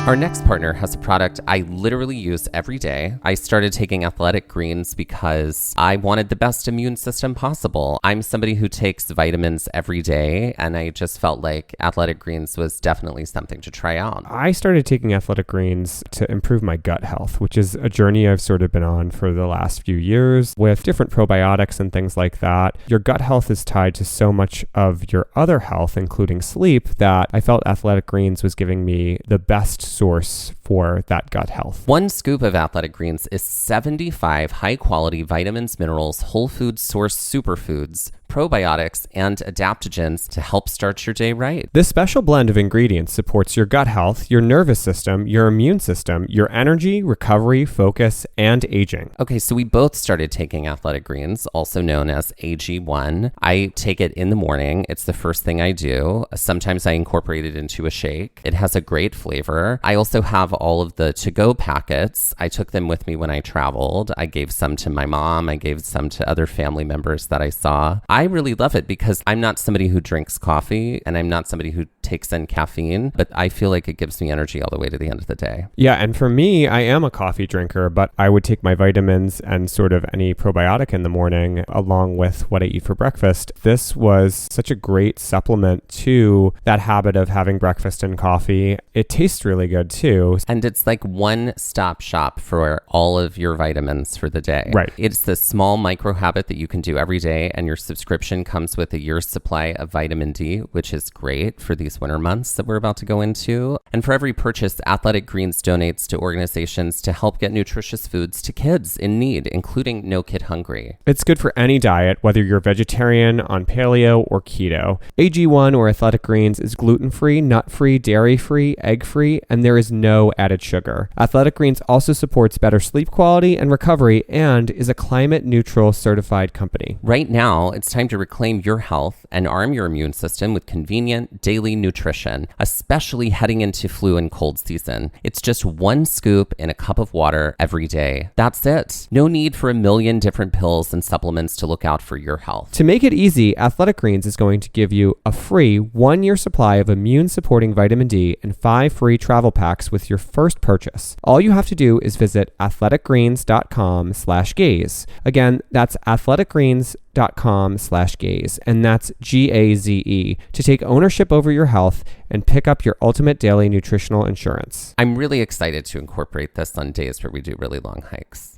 Our next partner has a product I literally use every day. I started taking athletic greens because I wanted the best immune system possible. I'm somebody who takes vitamins every day, and I just felt like athletic greens was definitely something to try out. I started taking athletic greens to improve my gut health, which is a journey I've sort of been on for the last few years with different probiotics and things like that. Your gut health is tied to so much of your other health, including sleep, that I felt athletic greens was giving me the best source for that gut health. One scoop of athletic greens is 75 high-quality vitamins, minerals, whole food source superfoods, probiotics, and adaptogens to help start your day right. This special blend of ingredients supports your gut health, your nervous system, your immune system, your energy, recovery, focus, and aging. Okay, so we both started taking athletic greens, also known as AG1. I take it in the morning. It's the first thing I do. Sometimes I incorporate it into a shake. It has a great flavor. I also have all of the to-go packets. I took them with me when I traveled. I gave some to my mom. I gave some to other family members that I saw. I really love it because I'm not somebody who drinks coffee and I'm not somebody who takes in caffeine, but I feel like it gives me energy all the way to the end of the day. Yeah, and for me, I am a coffee drinker, but I would take my vitamins and sort of any probiotic in the morning along with what I eat for breakfast. This was such a great supplement to that habit of having breakfast and coffee. It tastes really good too. And it's like one-stop shop for all of your vitamins for the day. Right. It's the small micro habit that you can do every day, and your subscription comes with a year's supply of vitamin D, which is great for these winter months that we're about to go into. And for every purchase, Athletic Greens donates to organizations to help get nutritious foods to kids in need, including No Kid Hungry. It's good for any diet, whether you're vegetarian, on paleo, or keto. AG1 or Athletic Greens is gluten-free, nut-free, dairy-free, egg-free, and there is no added sugar. Athletic Greens also supports better sleep quality and recovery and is a climate-neutral certified company. Right now, it's time to reclaim your health and arm your immune system with convenient daily nutrition, especially heading into flu and cold season. It's just one scoop in a cup of water every day. That's it. No need for a million different pills and supplements to look out for your health. To make it easy, Athletic Greens is going to give you a free 1-year supply of immune-supporting vitamin D and 5 free travel packs with your first purchase. All you have to do is visit athleticgreens.com/gaze. Again, that's athleticgreens.com/gaze, and that's GAZE, to take ownership over your health and pick up your ultimate daily nutritional insurance. I'm really excited to incorporate this on days where we do really long hikes.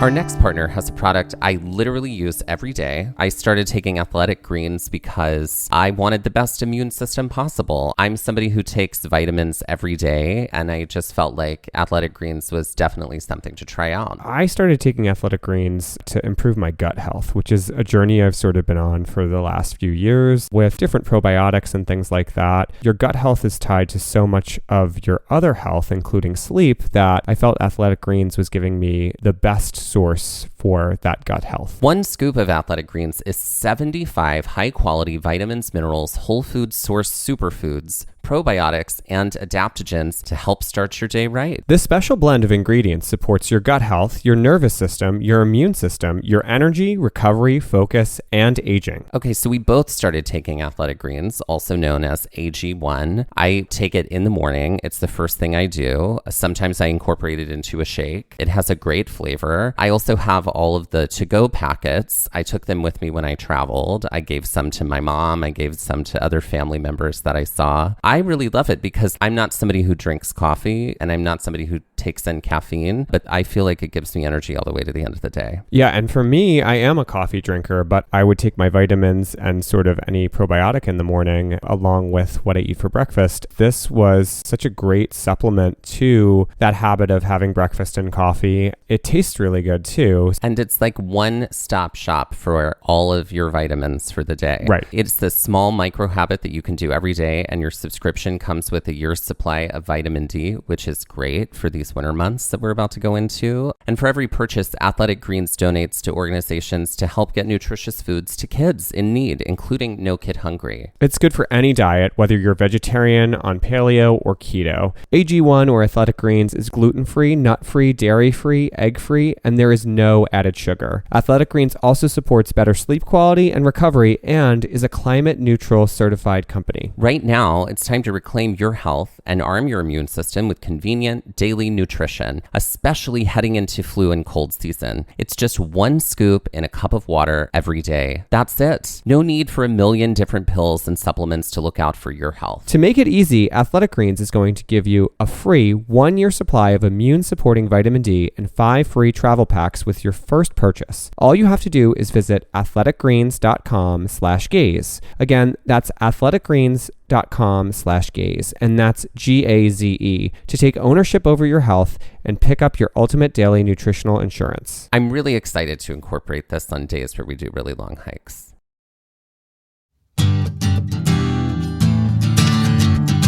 Our next partner has a product I literally use every day. I started taking athletic greens because I wanted the best immune system possible. I'm somebody who takes vitamins every day, and I just felt like athletic greens was definitely something to try out. I started taking athletic greens to improve my gut health, which is a journey I've sort of been on for the last few years with different probiotics and things like that. Your gut health is tied to so much of your other health, including sleep, that I felt athletic greens was giving me the best source for that gut health. One scoop of athletic greens is 75 high-quality vitamins, minerals, whole food source superfoods, probiotics, and adaptogens to help start your day right. This special blend of ingredients supports your gut health, your nervous system, your immune system, your energy, recovery, focus, and aging. Okay, so we both started taking athletic greens, also known as AG1. I take it in the morning. It's the first thing I do. Sometimes I incorporate it into a shake. It has a great flavor. I also have all of the to-go packets. I took them with me when I traveled. I gave some to my mom. I gave some to other family members that I saw. I really love it because I'm not somebody who drinks coffee and I'm not somebody who takes in caffeine, but I feel like it gives me energy all the way to the end of the day. Yeah, and for me, I am a coffee drinker, but I would take my vitamins and sort of any probiotic in the morning along with what I eat for breakfast. This was such a great supplement to that habit of having breakfast and coffee. It tastes really good too. And it's like one-stop shop for all of your vitamins for the day. Right. It's the small micro habit that you can do every day, and your subscription subscription comes with a year's supply of vitamin D, which is great for these winter months that we're about to go into. And for every purchase, Athletic Greens donates to organizations to help get nutritious foods to kids in need, including No Kid Hungry. It's good for any diet, whether you're vegetarian, on paleo, or keto. AG1 or Athletic Greens is gluten-free, nut-free, dairy-free, egg-free, and there is no added sugar. Athletic Greens also supports better sleep quality and recovery and is a climate-neutral certified company. Right now, it's time to reclaim your health and arm your immune system with convenient daily nutrition, especially heading into flu and cold season. It's just one scoop in a cup of water every day. That's it. No need for a million different pills and supplements to look out for your health. To make it easy, Athletic Greens is going to give you a free 1-year supply of immune-supporting vitamin D and 5 free travel packs with your first purchase. All you have to do is visit athleticgreens.com/gaze. Again, that's athleticgreens.com/gaze, and that's GAZE, to take ownership over your health and pick up your ultimate daily nutritional insurance. I'm really excited to incorporate this on days where we do really long hikes.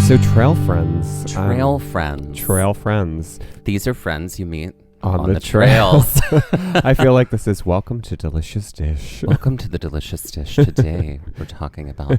So trail friends. Trail friends. Trail friends. These are friends you meet on the trails. I feel like this is Welcome to Delicious Dish. Welcome to the Delicious Dish. Today we're talking about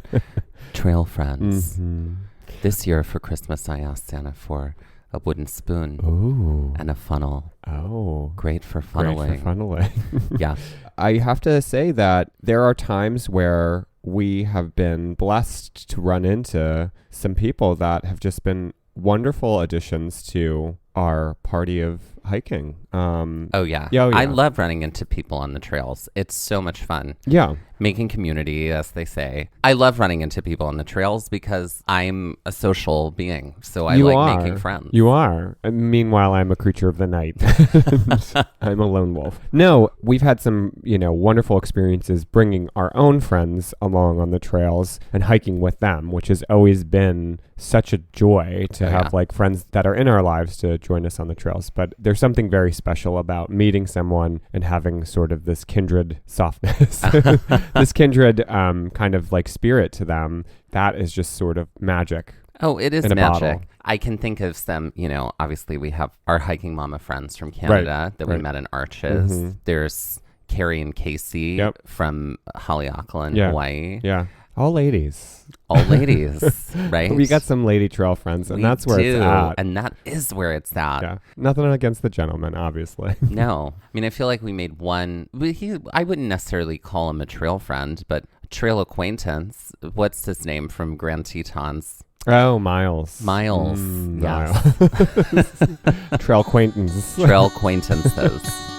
trail friends. Mm-hmm. This year for Christmas I asked Santa for a wooden spoon and a funnel. Oh. Great for funneling. Yeah. I have to say that there are times where we have been blessed to run into some people that have just been wonderful additions to our party of hiking. Oh, yeah. Yeah. I love running into people on the trails. It's so much fun. Yeah. Making community, as they say. I love running into people on the trails because I'm a social being. So I making friends. You are. Meanwhile, I'm a creature of the night. I'm a lone wolf. No, we've had some, wonderful experiences bringing our own friends along on the trails and hiking with them, which has always been such a joy to have friends that are in our lives to join us on the trails. But there's something very special about meeting someone and having sort of this kindred softness, this kindred kind of spirit to them. That is just sort of magic. Oh, it is in a magic. bottle. I can think of some, obviously we have our hiking mama friends from Canada that we met in Arches. Mm-hmm. There's Carrie and Casey from Haleakala in Hawaii. Yeah. All ladies. All ladies, right? We got some lady trail friends, and that's where it's at. And that is where it's at. Yeah. Nothing against the gentleman, obviously. No. I mean, I feel like we made one. I wouldn't necessarily call him a trail friend, but a trail acquaintance. What's his name from Grand Tetons? Oh, Miles. Miles. Yes. Trail acquaintance. Trail acquaintances.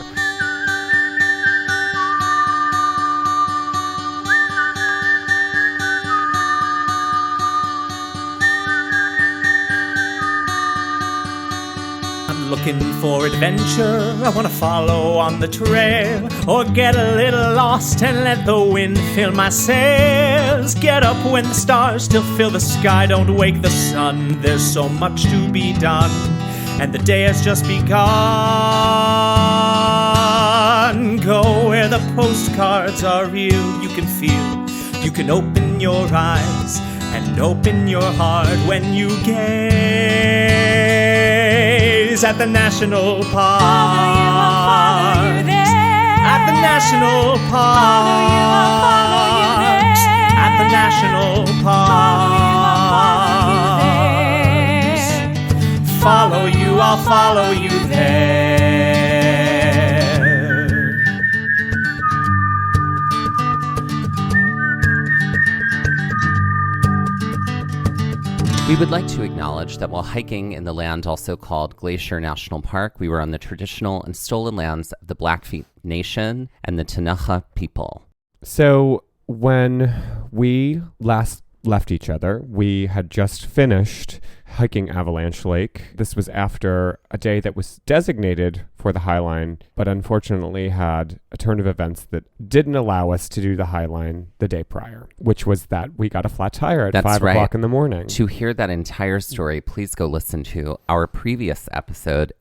Looking for adventure, I want to follow on the trail, or get a little lost and let the wind fill my sails. Get up when the stars still fill the sky, don't wake the sun, there's so much to be done, and the day has just begun. Go where the postcards are real, you can feel, you can open your eyes and open your heart when you gaze at the national park. Follow you there. At the national park. At the national park. Follow you, I'll follow you there. We would like to acknowledge that while hiking in the land also called Glacier National Park, we were on the traditional and stolen lands of the Blackfeet Nation and the Tanaha people. So when we last left each other, we had just finished hiking Avalanche Lake. This was after a day that was designated for the Highline, but unfortunately had a turn of events that didn't allow us to do the Highline the day prior, which was that we got a flat tire at 5 o'clock in the morning. To hear that entire story, please go listen to our previous episode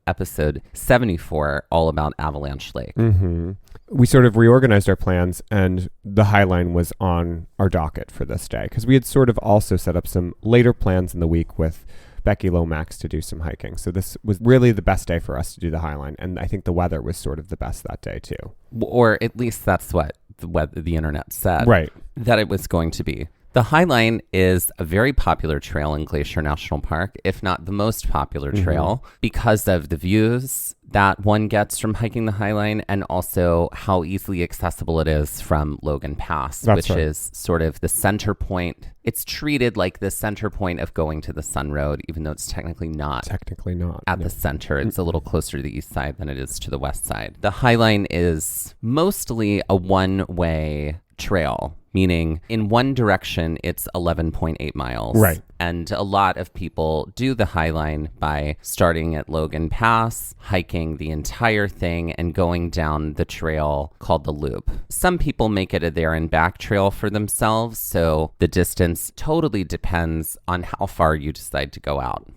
74, all about Avalanche Lake. Mm-hmm. we sort of reorganized our plans, and the Highline was on our docket for this day because we had sort of also set up some later plans in the week with Becky Lomax to do some hiking. So this was really the best day for us to do the Highline. And I think the weather was sort of the best that day too. Or at least that's what the internet said. Right. That it was going to be. The Highline is a very popular trail in Glacier National Park, if not the most popular trail, because of the views that one gets from hiking the Highline and also how easily accessible it is from Logan Pass, That's which right. is sort of the center point. It's treated like the center point of going to the Sun Road, even though it's technically not. Technically not. At the center. It's a little closer to the east side than it is to the west side. The Highline is mostly a one-way trail, meaning in one direction, it's 11.8 miles. Right. And a lot of people do the Highline by starting at Logan Pass, hiking the entire thing, and going down the trail called the Loop. Some people make it a there and back trail for themselves, so the distance totally depends on how far you decide to go out.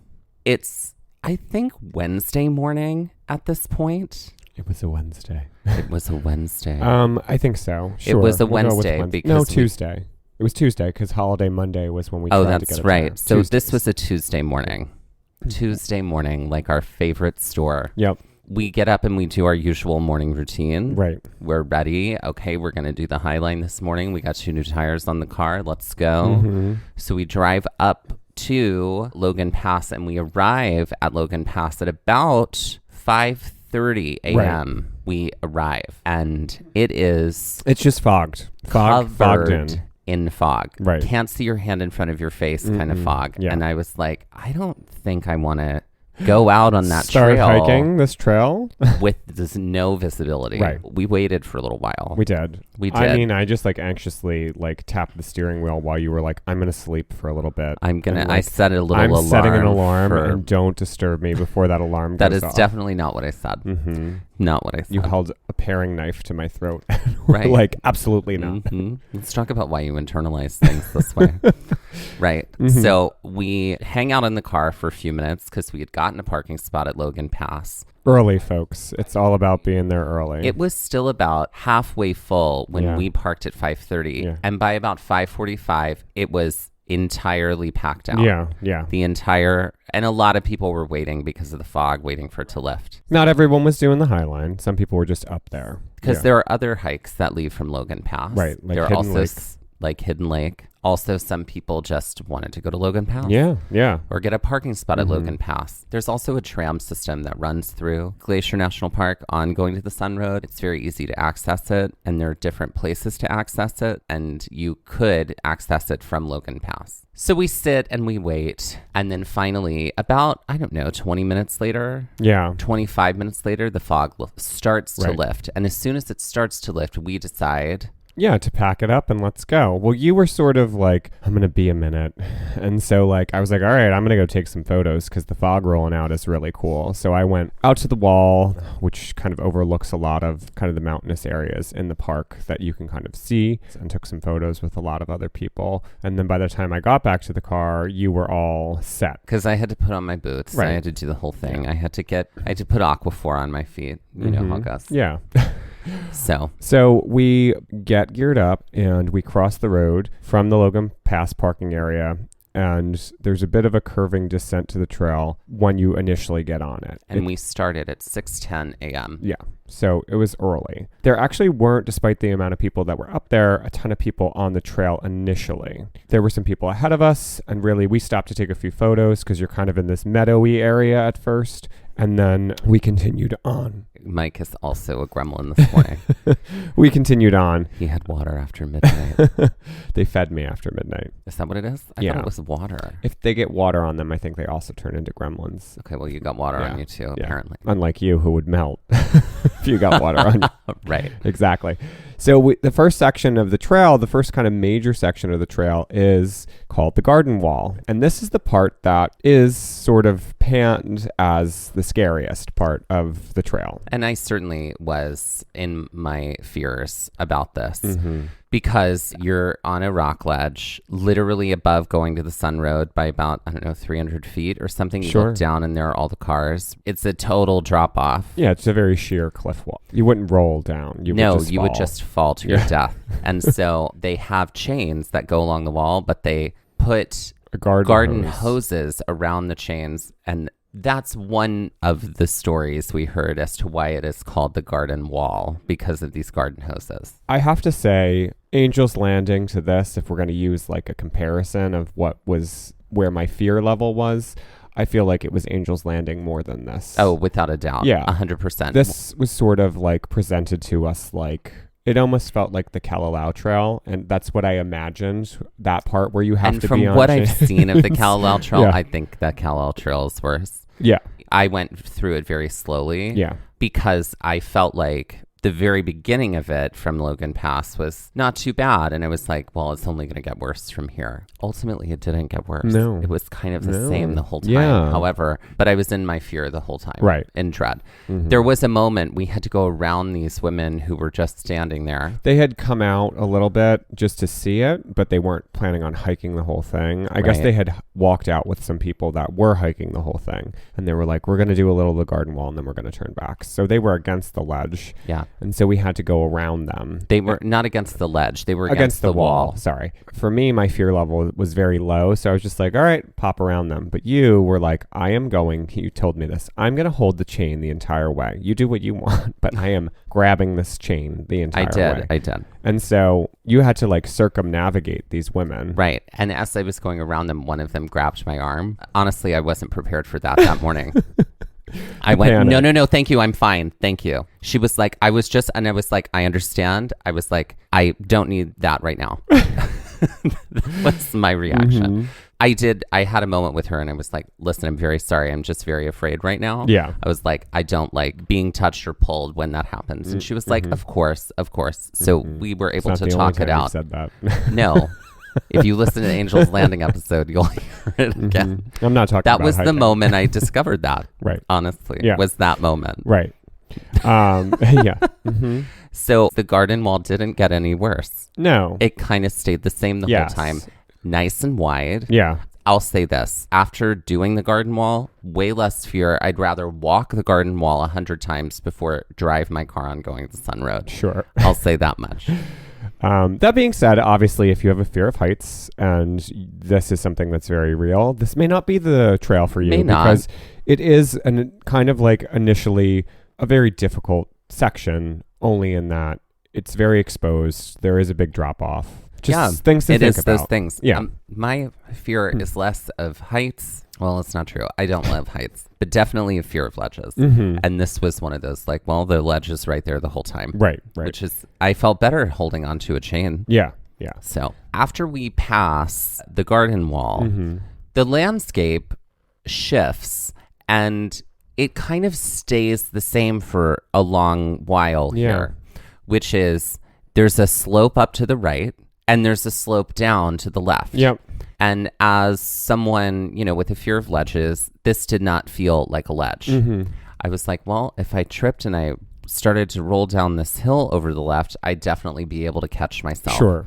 It's, I think, Wednesday morning at this point. It was a Wednesday. It was a Wednesday. I think so. Sure. It was a We'll go with Wednesday Wednesday. because No, Tuesday. It was Tuesday because Holiday Monday was when we tried to get that's it right. there. So Tuesdays. this was a Tuesday morning. Tuesday morning, like our favorite store. Yep. We get up and we do our usual morning routine. Right. We're ready. Okay, we're going to do the Highline this morning. We got 2 new tires on the car. Let's go. Mm-hmm. So we drive up to Logan Pass and we arrive at Logan Pass at about 5:30 a.m. We arrive and it's just fogged. Fogged in. in fog. Right. Can't see your hand in front of your face kind of fog. Yeah. And I was like, I don't think I want to go out on that Start trail hiking this trail. with this no visibility. Right. We waited for a little while. We did. We did. I mean, I just anxiously tapped the steering wheel while you were like, I'm going to sleep for a little bit. I set a little I'm alarm. setting an alarm for- and don't disturb me before that alarm that goes is off. definitely not what I said. Mm-hmm. Not what I said. You held a paring knife to my throat. Right. Like, absolutely not. Mhm. Let's talk about why you internalize things this way. Right. Mm-hmm. So we hang out in the car for a few minutes because we had gotten a parking spot at Logan Pass. Early, folks. It's all about being there early. It was still about halfway full when Yeah. we parked at 5:30. Yeah. And by about 5:45, it was entirely packed out. Yeah. The entire, and a lot of people were waiting because of the fog, waiting for it to lift. Not everyone was doing the Highline. Some people were just up there. Because Yeah. there are other hikes that leave from Logan Pass. Right, like there are Hidden also Lake. like Hidden Lake. Also, some people just wanted to go to Logan Pass. Yeah. Or get a parking spot at Logan Pass. There's also a tram system that runs through Glacier National Park on going to the Sun Road. It's very easy to access it, and there are different places to access it, and you could access it from Logan Pass. So we sit and we wait, and then finally, about, 20 minutes later, Yeah. 25 minutes later, the fog starts to Right. lift. And as soon as it starts to lift, we decide... Yeah, to pack it up and let's go. Well, you were sort of like, I'm going to be a minute. And so I was like, all right, I'm going to go take some photos because the fog rolling out is really cool. So I went out to the wall, which kind of overlooks a lot of kind of the mountainous areas in the park that you can kind of see, and took some photos with a lot of other people. And then by the time I got back to the car, you were all set. Because I had to put on my boots. Right. I had to do the whole thing. I had to put Aquaphor on my feet. You know how it goes. Yeah. So we get geared up and we cross the road from the Logan Pass parking area. And there's a bit of a curving descent to the trail when you initially get on it. and we started at 6:10 a.m. Yeah. So it was early. There actually weren't, despite the amount of people that were up there, a ton of people on the trail initially. There were some people ahead of us, and really we stopped to take a few photos because you're kind of in this meadowy area at first. And then we continued on. Mike is also a gremlin this morning. We continued on. He had water after midnight. They fed me after midnight. Is that what it is? I Yeah. thought it was water. If they get water on them, I think they also turn into gremlins. Okay, well, you got water on Yeah. you too, Yeah. apparently. Unlike you, who would melt if you got water on you. Right. Exactly. So the first section of the trail, the first kind of major section of the trail is called the Garden Wall. And this is the part that is sort of panned as the scariest part of the trail. And I certainly was in my fears about this because you're on a rock ledge, literally above going to the Sun Road by about, 300 feet or something. You Sure. look down and there are all the cars. It's a total drop off. Yeah, it's a very sheer cliff wall. You wouldn't roll down. You would just fall to your death. And so they have chains that go along the wall, but they put a garden hose. hoses around the chains, and that's one of the stories we heard as to why it is called the garden wall, because of these garden hoses. I have to say, Angel's Landing to this, if we're going to use like a comparison of what was where my fear level was, I feel like it was Angel's Landing more than this. Oh, without a doubt. Yeah. 100%. This was sort of like presented to us like, it almost felt like the Kalalau Trail, and that's what I imagined, that part where you have to be on And from what I've chains. seen of the Kalalau Trail, Yeah. I think that Kalalau Trail is worse. Yeah. I went through it very slowly. Yeah. Because I felt like the very beginning of it from Logan Pass was not too bad. And I was like, well, it's only going to get worse from here. Ultimately, it didn't get worse. No. It was kind of the same the whole time. Yeah. However, but I was in my fear the whole time. Right. In dread. Mm-hmm. There was a moment we had to go around these women who were just standing there. They had come out a little bit just to see it, but they weren't planning on hiking the whole thing. I guess they had walked out with some people that were hiking the whole thing. And they were like, we're going to do a little of the garden wall and then we're going to turn back. So they were against the ledge. Yeah. And so we had to go around them. They were not against the ledge. They were against the wall. Sorry. For me, my fear level was very low. So I was just like, all right, pop around them. But you were like, you told me this, I'm going to hold the chain the entire way. You do what you want, but I am grabbing this chain the entire way. I did. And so you had to like circumnavigate these women. Right. And as I was going around them, one of them grabbed my arm. Honestly, I wasn't prepared for that morning. I went, no, thank you. I'm fine. Thank you. She was like, I was like, I understand. I was like, I don't need that right now. That was my reaction. Mm-hmm. I had a moment with her and I was like, listen, I'm very sorry. I'm just very afraid right now. Yeah. I was like, I don't like being touched or pulled when that happens. And she was like, of course. So we were able to talk it out. Said that. No. If you listen to the Angel's Landing episode, you'll hear it again. Mm-hmm. I'm not talking about that was hiking. the moment I discovered that. Right. Honestly. Yeah. Was that moment. Right. Yeah. Mm-hmm. So the garden wall didn't get any worse. No. It kind of stayed the same the whole time. Nice and wide. Yeah. I'll say this. After doing the garden wall, way less fear. I'd rather walk the garden wall 100 times before drive my car on going to the Sun Road. Sure. I'll say that much. That being said, obviously, if you have a fear of heights and this is something that's very real, this may not be the trail for you because it is kind of like initially a very difficult section, only in that it's very exposed. There is a big drop off. Just things to think about. It is those things. Yeah. My fear is less of heights. Well, it's not true. I don't love heights, but definitely a fear of ledges. Mm-hmm. And this was one of those, like, well, the ledge is right there the whole time. Right. Which is, I felt better holding onto a chain. Yeah. So after we pass the garden wall, the landscape shifts and it kind of stays the same for a long while here, which is there's a slope up to the right and there's a slope down to the left. Yep. And as someone, with a fear of ledges, this did not feel like a ledge. Mm-hmm. I was like, well, if I tripped and I started to roll down this hill over the left, I'd definitely be able to catch myself. Sure.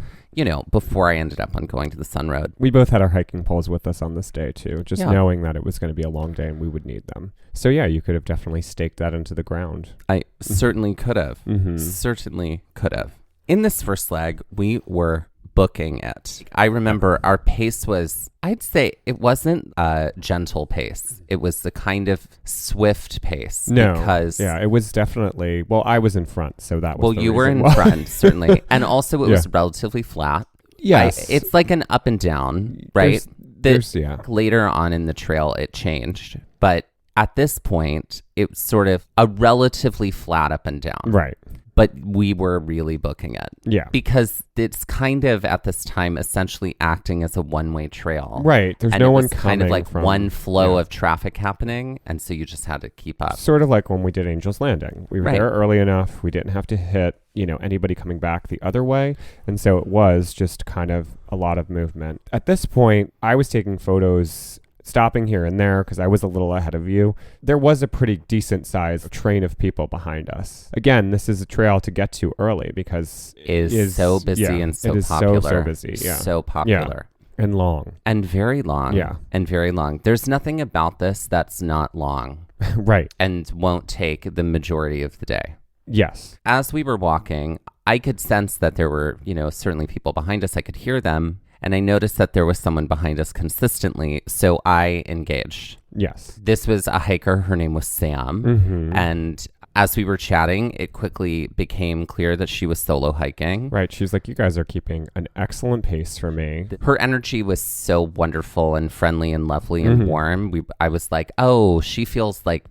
Before I ended up on going to the Sun Road. We both had our hiking poles with us on this day too, just knowing that it was going to be a long day and we would need them. So yeah, you could have definitely staked that into the ground. I certainly could have. Mm-hmm. Certainly could have. In this first leg, we were booking it. I remember our pace was, I'd say it wasn't a gentle pace. It was the kind of swift pace. No. Because it was definitely, I was in front, so that was well, the you were reason in why. front, certainly. And also it was relatively flat. Yes. It's like an up and down, right? There's Later on in the trail, it changed. But at this point, it was sort of a relatively flat up and down. Right. But we were really booking it. Yeah. Because it's kind of, at this time, essentially acting as a one-way trail. Right. There's and no it one was coming kind of like from, one flow of traffic happening. And so you just had to keep up. Sort of like when we did Angel's Landing. We were there early enough. We didn't have to hit, anybody coming back the other way. And so it was just kind of a lot of movement. At this point, I was taking photos stopping here and there because I was a little ahead of you. There was a pretty decent sized train of people behind us. Again, this is a trail to get to early because it is so busy and so it is popular. so busy. Yeah. So popular. Yeah. And long. And very long. Yeah. And very long. There's nothing about this that's not long. Right. And won't take the majority of the day. Yes. As we were walking, I could sense that there were, certainly people behind us. I could hear them. And I noticed that there was someone behind us consistently. So I engaged. Yes. This was a hiker. Her name was Sam. Mm-hmm. And as we were chatting, it quickly became clear that she was solo hiking. Right. She's like, you guys are keeping an excellent pace for me. Her energy was so wonderful and friendly and lovely and warm. I was like, oh, she feels like,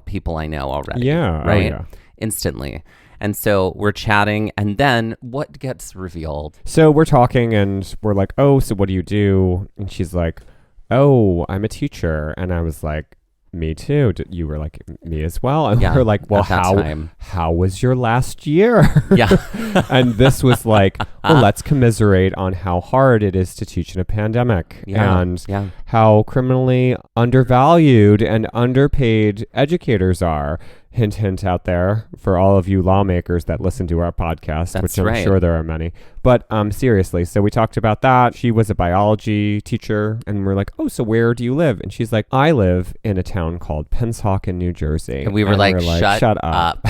people I know already. Yeah. Right? Oh, yeah. Instantly. And so we're chatting, and then what gets revealed? So we're talking, and we're like, oh, so what do you do? And she's like, oh, I'm a teacher. And I was like, me too. You were like, me as well. And Yeah, we're like, well, how was your last year? Yeah. And this was like, well, let's commiserate on how hard it is to teach in a pandemic and how criminally undervalued and underpaid educators are. Hint, hint out there for all of you lawmakers that listen to our podcast, That's which I'm right. sure there are many. But seriously, so we talked about that. She was a biology teacher, and we're like, oh, so where do you live? And she's like, I live in a town called Pennsauken, New Jersey. And we were like, shut up.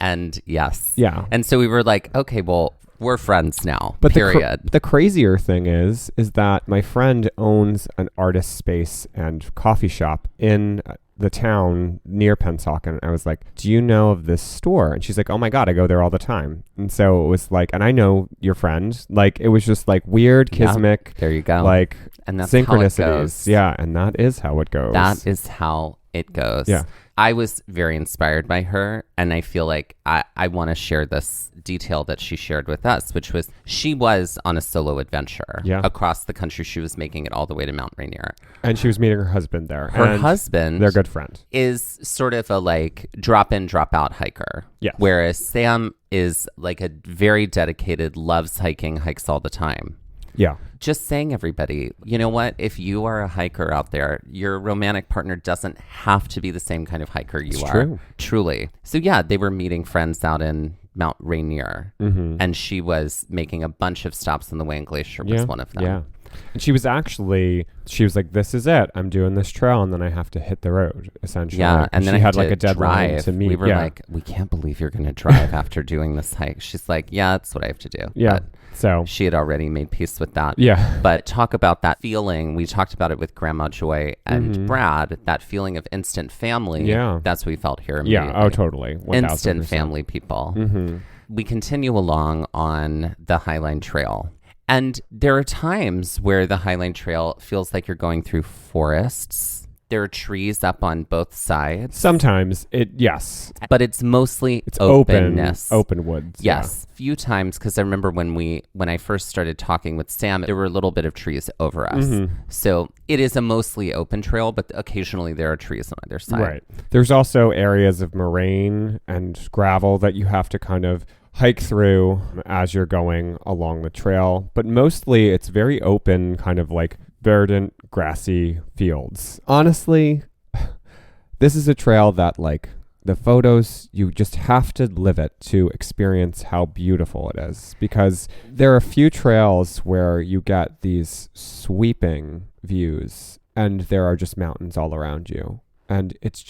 And yes. Yeah. And so we were like, okay, well, we're friends now, but period. The crazier thing is that my friend owns an artist space and coffee shop in the town near Pennsauken. I was like, do you know of this store? And she's like, oh my God, I go there all the time. And so it was like, and I know your friend. Like, it was just like weird, kismic. There you go. Like, and that's synchronicities. how it goes. Yeah, and that is how it goes. That is how it goes. Yeah. I was very inspired by her, and I feel like I want to share this detail that she shared with us, which was she was on a solo adventure across the country. She was making it all the way to Mount Rainier. And she was meeting her husband there. Her husband, their good friend, is sort of a like drop in, drop out hiker. Yes. Whereas Sam is like a very dedicated, loves hiking, hikes all the time. Yeah. Just saying, everybody, you know what? If you are a hiker out there, your romantic partner doesn't have to be the same kind of hiker you are. True. Truly. So yeah, they were meeting friends out in Mount Rainier, and she was making a bunch of stops on the way, and Glacier was one of them. Yeah. And she was like, this is it. I'm doing this trail, and then I have to hit the road, essentially. Yeah, and then she I had had like a deadline drive. to meet. We were like, we can't believe you're going to drive after doing this hike. She's like, yeah, that's what I have to do. Yeah. But so she had already made peace with that. Yeah. But talk about that feeling. We talked about it with Grandma Joy and Brad, that feeling of instant family. Yeah. That's what we felt here. Yeah. Oh, totally. 1000%. Instant family people. We continue along on the Highline Trail. And there are times where the Highline Trail feels like you're going through forests. There are trees up on both sides. Sometimes yes. But it's mostly It's openness. open woods. Yes. Few times, because I remember when I first started talking with Sam, there were a little bit of trees over us. So it is a mostly open trail, but occasionally there are trees on either side. Right. There's also areas of moraine and gravel that you have to kind of hike through as you're going along the trail. But mostly it's very open, kind of like verdant, grassy fields. Honestly, this is a trail that, like, the photos, you just have to live it to experience how beautiful it is, because there are a few trails where you get these sweeping views and there are just mountains all around you, and it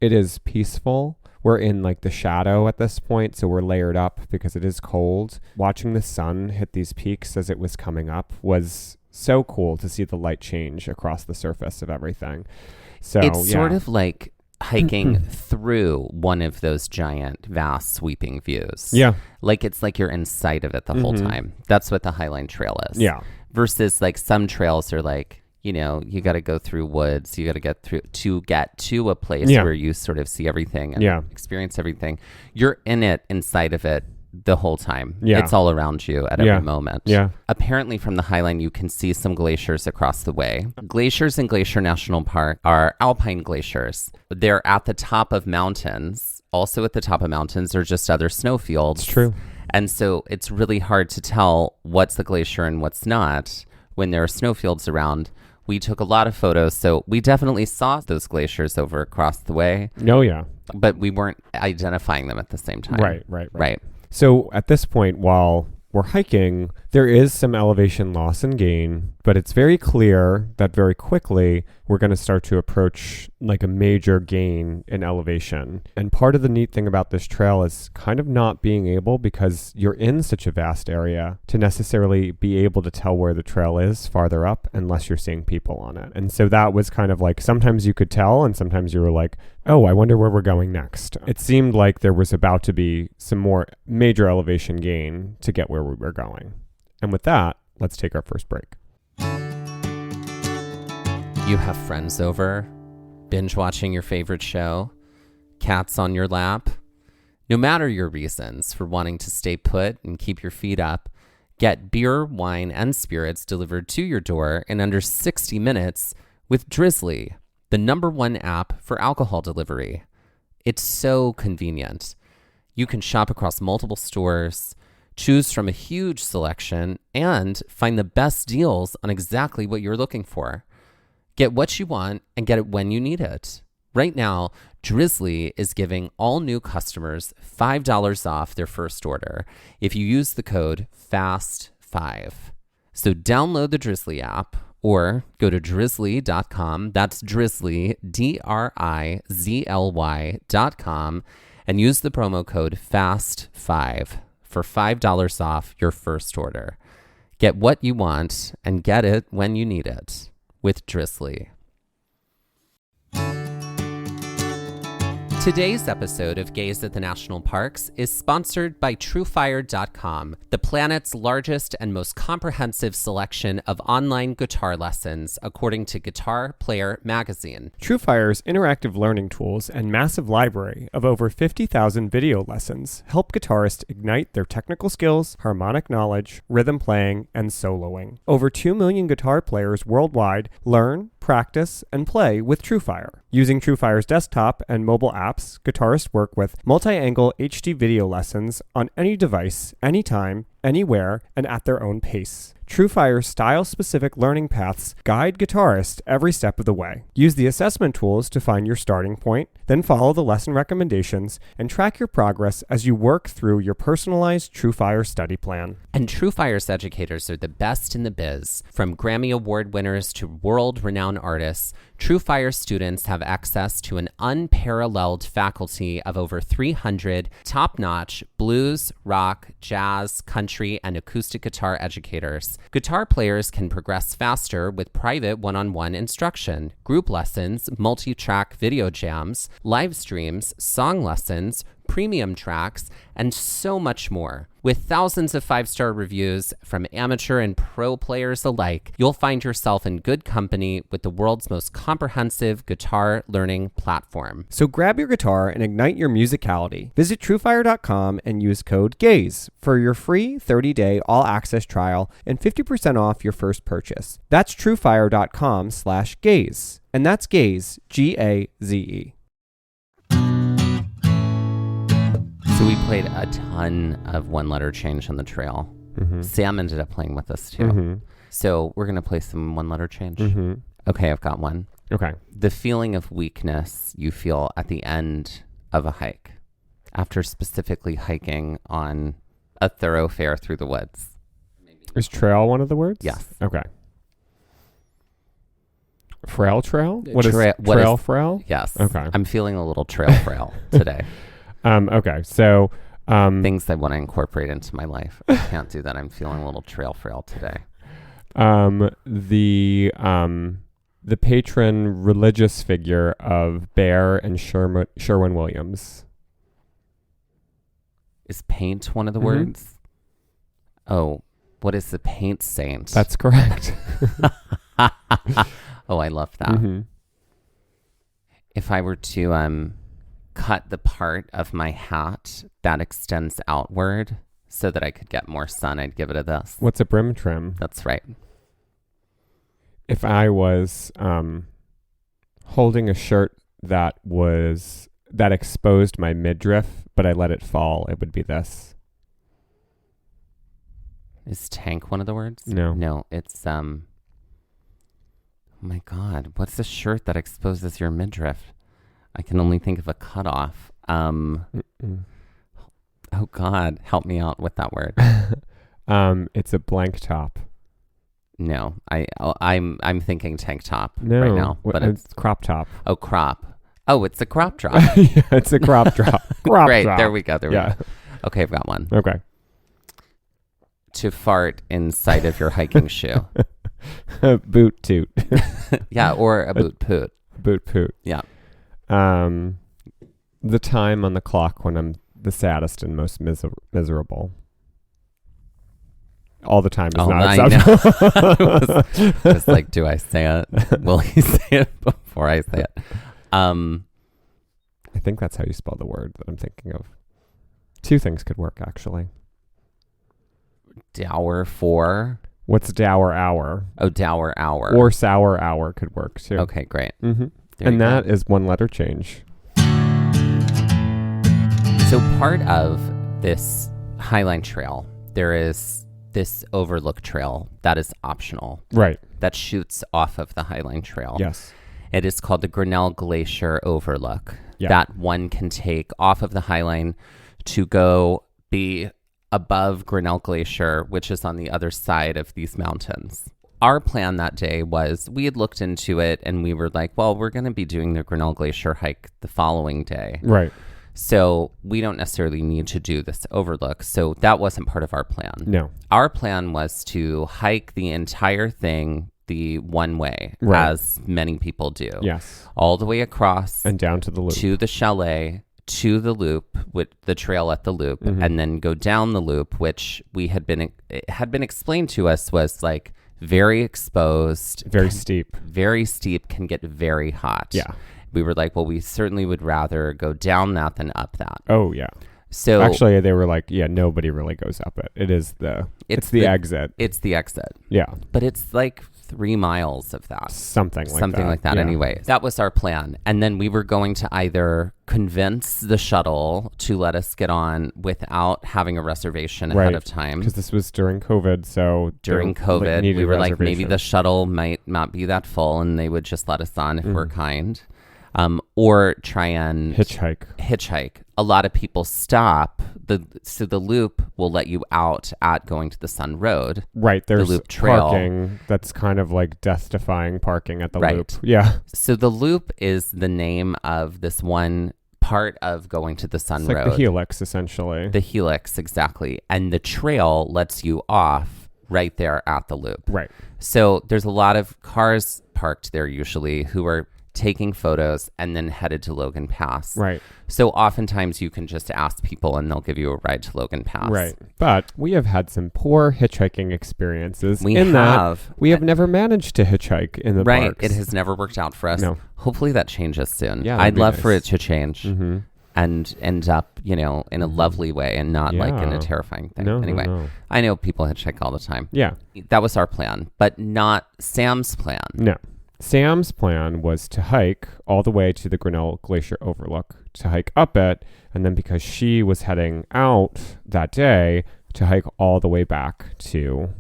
is peaceful. We're in like the shadow at this point, so we're layered up because it is cold. Watching the sun hit these peaks as it was coming up was so cool to see the light change across the surface of everything. So it's sort of like hiking through one of those giant, vast, sweeping views. Yeah. Like it's like you're inside of it the whole time. That's what the Highline Trail is. Yeah. Versus like some trails are like, you know, you got to go through woods. You got to get to a place where you sort of see everything and experience everything. You're in it, inside of it the whole time. Yeah. It's all around you at every moment. Yeah. Apparently from the Highline, you can see some glaciers across the way. Glaciers in Glacier National Park are alpine glaciers. They're at the top of mountains. Also at the top of mountains are just other snowfields. It's true. And so it's really hard to tell what's the glacier and what's not. when there are snowfields around, we took a lot of photos. So we definitely saw those glaciers over across the way. Oh, yeah. But we weren't identifying them at the same time. Right. So at this point, while we're hiking, there is some elevation loss and gain, but it's very clear that very quickly we're going to start to approach like a major gain in elevation. And part of the neat thing about this trail is kind of not being able, because you're in such a vast area, to necessarily be able to tell where the trail is farther up unless you're seeing people on it. And so that was kind of like, sometimes you could tell and sometimes you were like, oh, I wonder where we're going next. It seemed like there was about to be some more major elevation gain to get where we were going. And with that, let's take our first break. You have friends over, binge watching your favorite show, cats on your lap. No matter your reasons for wanting to stay put and keep your feet up, get beer, wine, and spirits delivered to your door in under 60 minutes with Drizzly, the #1 app for alcohol delivery. It's so convenient. You can shop across multiple stores, choose from a huge selection, and find the best deals on exactly what you're looking for. Get what you want and get it when you need it. Right now, Drizzly is giving all new customers $5 off their first order if you use the code FAST5. So download the Drizzly app or go to drizzly.com. That's Drizzly, DRIZLY.com, and use the promo code FAST5 for $5 off your first order. Get what you want and get it when you need it with Drizzly. Today's episode of Gaze at the National Parks is sponsored by TrueFire.com, the planet's largest and most comprehensive selection of online guitar lessons, according to Guitar Player magazine. TrueFire's interactive learning tools and massive library of over 50,000 video lessons help guitarists ignite their technical skills, harmonic knowledge, rhythm playing, and soloing. Over 2 million guitar players worldwide learn, practice, and play with TrueFire. Using TrueFire's desktop and mobile apps, guitarists work with multi-angle HD video lessons on any device, anytime, anywhere, and at their own pace. TrueFire's style-specific learning paths guide guitarists every step of the way. Use the assessment tools to find your starting point, then follow the lesson recommendations and track your progress as you work through your personalized TrueFire study plan. And TrueFire's educators are the best in the biz. From Grammy Award winners to world-renowned artists, TrueFire students have access to an unparalleled faculty of over 300 top-notch blues, rock, jazz, country, and acoustic guitar educators. Guitar players can progress faster with private one-on-one instruction, group lessons, multi-track video jams, live streams, song lessons, premium tracks, and so much more. With thousands of 5-star reviews from amateur and pro players alike, you'll find yourself in good company with the world's most comprehensive guitar learning platform. So grab your guitar and ignite your musicality. Visit TrueFire.com and use code GAZE for your free 30-day all-access trial and 50% off your first purchase. That's TrueFire.com/GAZE. And that's GAZE, G-A-Z-E. So we played a ton of one-letter change on the trail. Mm-hmm. Sam ended up playing with us too. Mm-hmm. So we're going to play some one-letter change. Mm-hmm. Okay, I've got one. Okay. The feeling of weakness you feel at the end of a hike after specifically hiking on a thoroughfare through the woods. Is trail one of the words? Yes. Okay. Frail trail? What is trail frail? Yes. Okay. I'm feeling a little trail frail today. Okay, so things I want to incorporate into my life. I can't do that. I'm feeling a little trail frail today. The patron religious figure of Bear and Sherwin Williams. Is paint one of the words? Oh, what is the paint saint? That's correct. Oh, I love that. Mm-hmm. If I were to cut the part of my hat that extends outward so that I could get more sun, I'd give it a this. What's a brim trim? That's right. If I was holding a shirt that exposed my midriff, but I let it fall, it would be this. Is tank one of the words? No. No, it's oh my God, what's the shirt that exposes your midriff? I can only think of a cutoff. Oh God, help me out with that word. It's a blank top. No, I'm thinking tank top No, right now, but it's crop top. Oh, crop. Oh, it's a crop drop. Yeah, it's a crop drop. Great, drop. there we go. There we Yeah. go. Okay, I've got one. Okay. To fart inside of your hiking shoe. Boot toot. Yeah, or a boot poot. Boot poot. Yeah. The time on the clock when I'm the saddest and most miserable. All the time is not acceptable. I was like, do I say it? Will he say it before I say it? I think that's how you spell the word that I'm thinking of. Two things could work, actually. Dour for? What's dour hour? Oh, dour hour. Or sour hour could work, too. Okay, great. Mm-hmm. And that is one letter change. So part of this Highline Trail, there is this overlook trail that is optional. Right. That shoots off of the Highline Trail. Yes. It is called the Grennell Glacier Overlook. Yeah. That one can take off of the Highline to go be above Grinnell Glacier, which is on the other side of these mountains. Our plan that day was we had looked into it and we were like, well, we're going to be doing the Grinnell Glacier hike the following day. Right. So we don't necessarily need to do this overlook. So that wasn't part of our plan. No. Our plan was to hike the entire thing the one way, right. as many people do. Yes. All the way across. And down to the loop. To the chalet, to the loop, with the trail at the loop, and then go down the loop, which it had been explained to us was like very exposed. Very steep. Very steep, can get very hot. Yeah. We were like, well, we certainly would rather go down that than up that. Oh, yeah. So actually, they were like, yeah, nobody really goes up it. It's the exit. It's the exit. Yeah. But it's like 3 miles of that. Something like that. Yeah. Anyway. That was our plan. And then we were going to either convince the shuttle to let us get on without having a reservation ahead of time. Because this was during COVID. So during COVID, we were like, maybe the shuttle might not be that full and they would just let us on if we're kind. Or try and hitchhike. A lot of people stop. So the loop will let you out at going to the Sun Road. Right. There's the loop trail. Parking that's kind of like death-defying parking at the right. loop. Yeah. So the loop is the name of this one part of going to the Sun Road. Like the helix, essentially. The helix, exactly. And the trail lets you off right there at the loop. Right. So there's a lot of cars parked there usually who are taking photos and then headed to Logan Pass. Right. So oftentimes you can just ask people and they'll give you a ride to Logan Pass. Right. But we have had some poor hitchhiking experiences. We have never managed to hitchhike in the parks. It has never worked out for us. No. Hopefully that changes soon. Yeah, I'd love nice. for it to change and end up, in a lovely way and not like in a terrifying thing. No. I know people hitchhike all the time. Yeah. That was our plan, but not Sam's plan. No. Sam's plan was to hike all the way to the Grinnell Glacier Overlook, to hike up it, and then because she was heading out that day, to hike all the way back to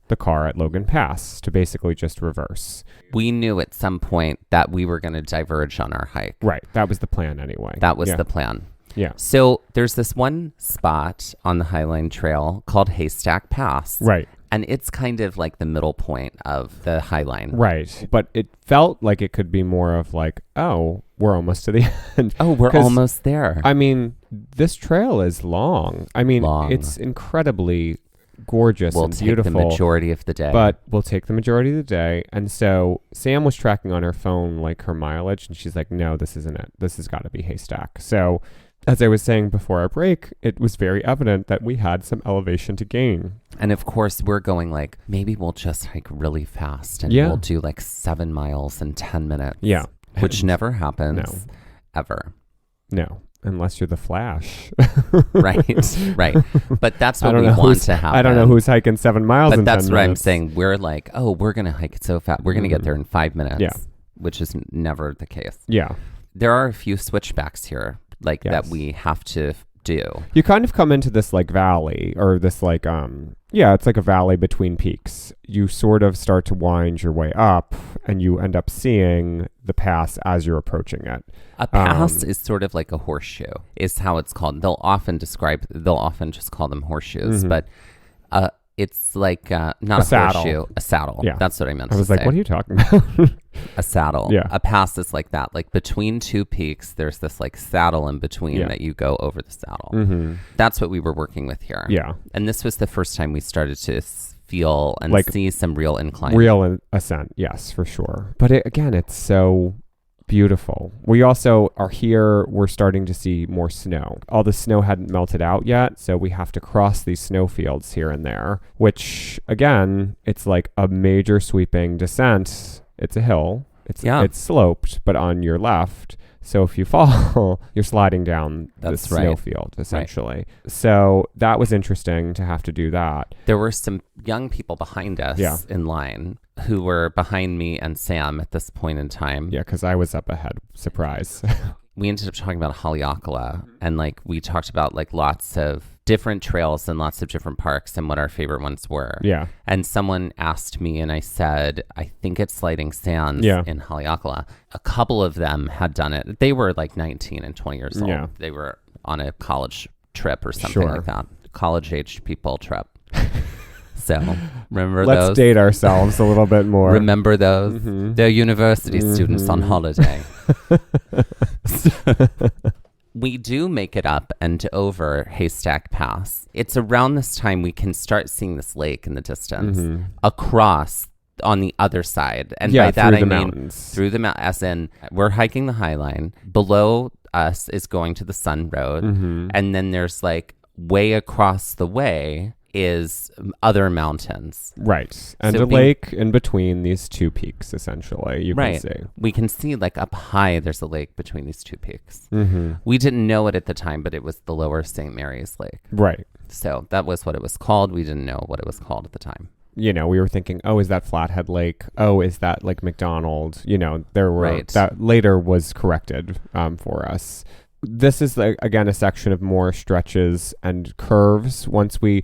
the car at Logan Pass, to basically just reverse. We knew at some point that we were going to diverge on our hike. Right. That was the plan anyway. That was the plan. Yeah. So there's this one spot on the Highline Trail called Haystack Pass. Right. And it's kind of like the middle point of the Highline. Right. But it felt like it could be more of like, oh, we're almost to the end. Oh, we're almost there. I mean, this trail is long. I mean, it's incredibly gorgeous and beautiful. We'll take the majority of the day. But we'll take the majority of the day. And so Sam was tracking on her phone, like her mileage. And she's like, no, this isn't it. This has got to be Haystack. So as I was saying before our break, it was very evident that we had some elevation to gain. And of course, we're going like, maybe we'll just hike really fast and we'll do like 7 miles in 10 minutes. Yeah. Which never happens. Ever. No. Unless you're the Flash. Right. But that's what we want to happen. I don't know who's hiking 7 miles in 10 minutes. But that's what I'm saying. We're like, oh, we're going to hike it so fast. We're going to get there in 5 minutes. Yeah. Which is never the case. Yeah. There are a few switchbacks here. That we have to do. You kind of come into this like valley or this like, it's like a valley between peaks. You sort of start to wind your way up and you end up seeing the pass as you're approaching it. A pass is sort of like a horseshoe, is how it's called. They'll often just call them horseshoes, but it's like not a horseshoe, a saddle. Yeah. That's what I meant I was to like, say. what are you talking about? A saddle. Yeah. A pass is like that. Like between two peaks, there's this like saddle in between that you go over the saddle. Mm-hmm. That's what we were working with here. Yeah. And this was the first time we started to feel and like see some real incline. Real ascent, yes, for sure. But again, it's so beautiful. We also are here, we're starting to see more snow. All the snow hadn't melted out yet, so we have to cross these snowfields here and there, which again, it's like a major sweeping descent. It's a hill. It's sloped, but on your left. So if you fall, you're sliding down the snowfield, essentially. Right. So that was interesting to have to do that. There were some young people behind us in line who were behind me and Sam at this point in time. Yeah, because I was up ahead. Surprise. We ended up talking about Haleakala, and like we talked about like lots of different trails and lots of different parks and what our favorite ones were. Yeah. And someone asked me and I said, I think it's Sliding Sands in Haleakala. A couple of them had done it. They were like 19 and 20 years old. Yeah. They were on a college trip or something like that. College-aged people trip. So remember those? Let's date ourselves a little bit more. Remember those? Mm-hmm. They're university students on holiday. We do make it up and over Haystack Pass. It's around this time we can start seeing this lake in the distance across on the other side. And by that I mean mountains. Through the mountains, as in we're hiking the Highline. Below us is going to the Sun Road. And then there's like way across the way is other mountains. Right. And so a lake in between these two peaks, essentially, you can see. We can see like up high, there's a lake between these two peaks. We didn't know it at the time, but it was the Lower St. Mary's Lake. Right. So that was what it was called. We didn't know what it was called at the time. You know, we were thinking, oh, is that Flathead Lake? Oh, is that like McDonald? You know, there were that later was corrected for us. This is, again, a section of more stretches and curves. Once you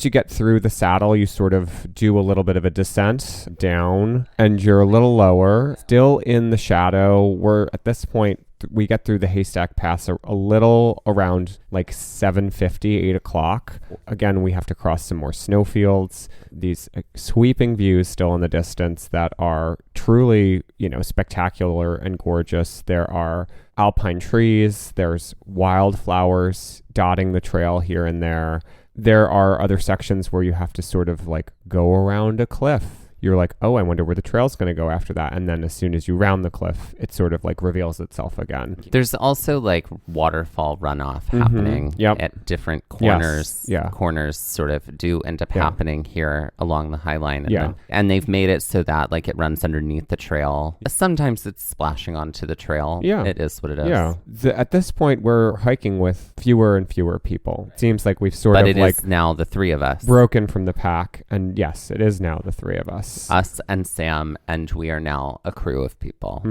get through the saddle, you sort of do a little bit of a descent down, and you're a little lower, still in the shadow. We're, at this point, we get through the Haystack Pass a little around like 7:50, 8 o'clock. Again, we have to cross some more snowfields. These sweeping views still in the distance that are truly, spectacular and gorgeous. There are alpine trees. There's wildflowers dotting the trail here and there. There are other sections where you have to sort of like go around a cliff. You're like, oh, I wonder where the trail's going to go after that. And then as soon as you round the cliff, it sort of like reveals itself again. There's also like waterfall runoff happening at different corners. Yes. Corners sort of do end up happening here along the Highline. And and they've made it so that like it runs underneath the trail. Sometimes it's splashing onto the trail. Yeah. It is what it is. Yeah. At this point, we're hiking with fewer and fewer people. It seems like we've but it is now the three of us. Broken from the pack. And yes, it is now the three of us. Us and Sam, and we are now a crew of people.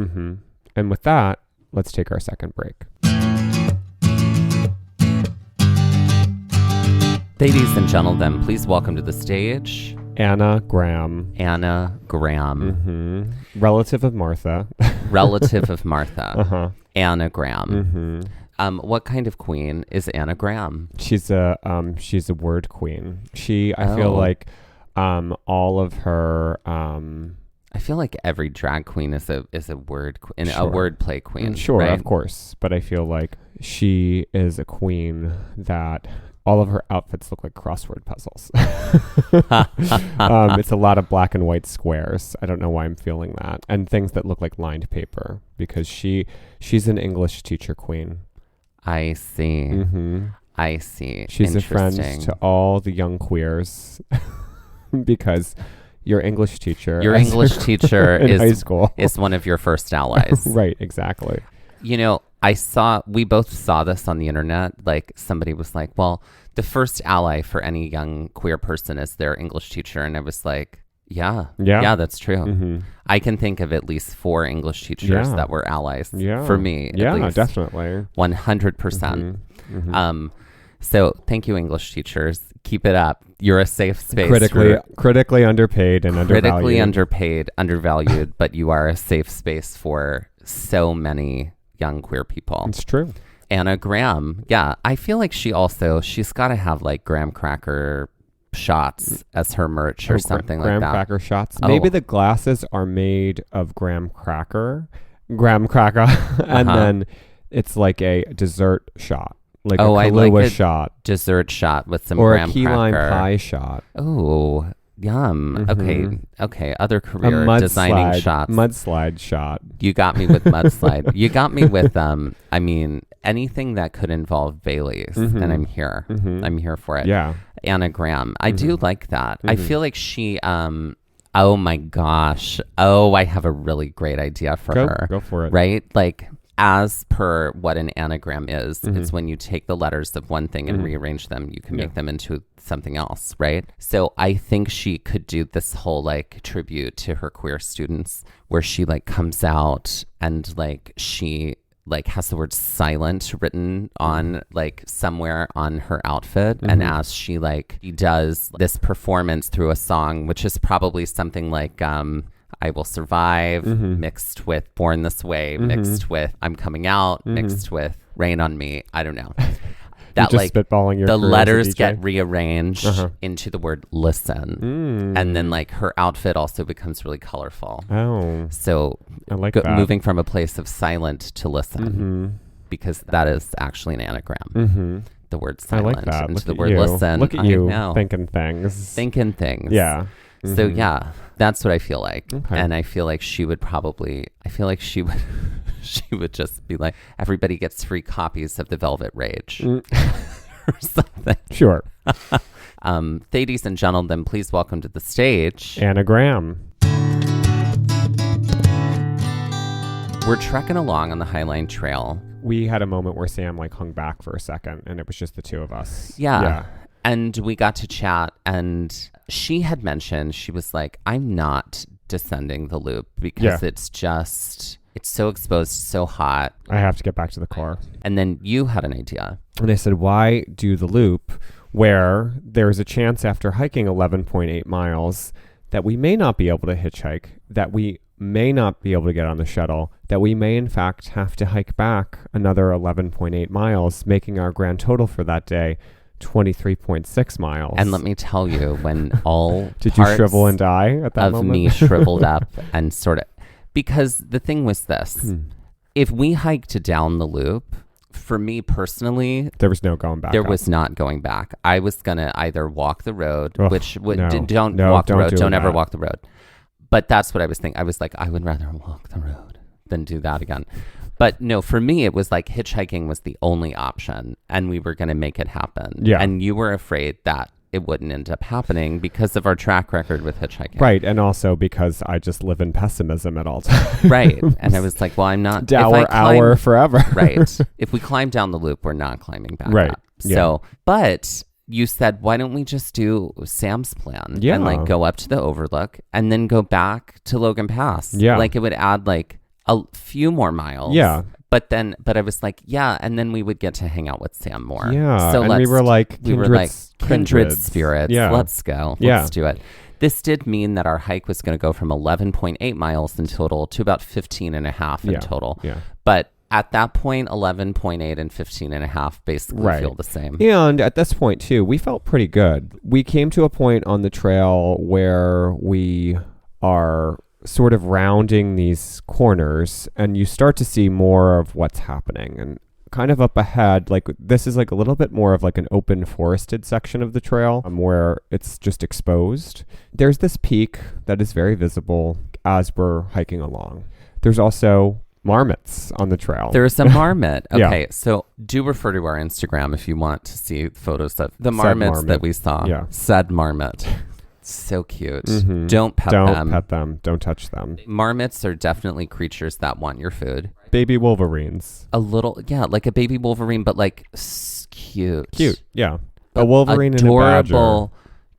And with that, let's take our second break. Ladies and gentlemen, please welcome to the stage Anna Graham. Relative of Martha. Anna Graham. What kind of queen is Anna Graham? She's a word queen. I feel like all of her I feel like every drag queen is a word a wordplay queen. Sure, right? Of course, but I feel like she is a queen that all of her outfits look like crossword puzzles. It's a lot of black and white squares. I don't know why I'm feeling that, and things that look like lined paper because she's an English teacher queen. I see. I see. She's a friend to all the young queers. Because your English teacher is high school is one of your first allies. Right, exactly. We both saw this on the internet. Like somebody was like, well, the first ally for any young queer person is their English teacher. And I was like, yeah, that's true. I can think of at least 4 English teachers that were allies for me. Yeah, at least. Definitely. 100%. So thank you, English teachers. Keep it up. You're a safe space. Critically underpaid and critically undervalued. undervalued, but you are a safe space for so many young queer people. It's true. Anna Graham. Yeah. I feel like she's got to have like graham cracker shots as her merch or something like that. Graham cracker shots. Maybe the glasses are made of graham cracker, and then it's like a dessert shot, like a Kahlua shot, dessert shot with some or graham a key lime cracker. pie shot. Oh, yum. Okay. Other career designing shots. Mudslide shot. You got me with mudslide. You got me with anything that could involve Bailey's, and I'm here. I'm here for it. Yeah. Anna Graham. I do like that. I feel like she, oh my gosh. Oh, I have a really great idea for her. Go for it. Right? Like, as per what an anagram is, it's when you take the letters of one thing and rearrange them, you can make them into something else, right? So I think she could do this whole like tribute to her queer students where she like comes out and like she like has the word silent written on like somewhere on her outfit. And as she does this performance through a song, which is probably something like I Will Survive, mixed with Born This Way, mixed with I'm Coming Out, mixed with Rain on Me. I don't know. That just spitballing your the career letters as a DJ? get rearranged into the word listen. And then like her outfit also becomes really colorful. Oh. So I like that. moving from a place of silent to listen, because that is actually an anagram. The word silent I like that. into Look the at word you. listen. Look at you know. thinking things. Thinking things. Yeah. So yeah, that's what I feel like. Okay. And I feel like she would she would just be like, everybody gets free copies of The Velvet Rage or something. Sure. Ladies and gentlemen, please welcome to the stage Anna Graham. We're trekking along on the Highline Trail. We had a moment where Sam like hung back for a second and it was just the two of us. Yeah. And we got to chat, and she had mentioned, she was like, I'm not descending the loop because it's so exposed, so hot. I have to get back to the car. And then you had an idea. And I said, why do the loop where there's a chance after hiking 11.8 miles that we may not be able to hitchhike, that we may not be able to get on the shuttle, that we may in fact have to hike back another 11.8 miles, making our grand total for that day 23.6 miles. And let me tell you, when all did you shrivel and die at that of moment? me shriveled up and sort of, because the thing was this, if we hiked down the loop, for me personally, there was no going back. There was not going back. I was gonna either walk the road, don't ever walk the road. But that's what I was thinking. I was like, I would rather walk the road than do that again. But no, for me, it was like hitchhiking was the only option, and we were going to make it happen. Yeah. And you were afraid that it wouldn't end up happening because of our track record with hitchhiking. Right. And also because I just live in pessimism at all times. Right. And I was like, well, I'm not. Hour forever. Right. If we climb down the loop, we're not climbing back up. Yeah. So, but you said, why don't we just do Sam's plan? Yeah. And like go up to the Overlook and then go back to Logan Pass. Yeah. Like it would add like a few more miles. Yeah. But I was like, yeah, and then we would get to hang out with Sam more. Yeah. So and we were like kindred spirits. Yeah. Let's go. Let's do it. This did mean that our hike was going to go from 11.8 miles in total to about 15 and a half in total. Yeah. But at that point, 11.8 and 15 and a half basically feel the same. And at this point too, we felt pretty good. We came to a point on the trail where we are sort of rounding these corners and you start to see more of what's happening. And kind of up ahead, like this is like a little bit more of like an open forested section of the trail where it's just exposed. There's this peak that is very visible as we're hiking along. There's also marmots on the trail. There is a marmot. Okay, Yeah. So do refer to our Instagram if you want to see photos of the marmots that we saw. Yeah. Said marmot. So cute. Mm-hmm. Don't pet them. Don't pet them. Don't touch them. Marmots are definitely creatures that want your food. Baby wolverines. A little, yeah, like a baby wolverine, but like cute. Cute, yeah. A wolverine adorable, and a badger.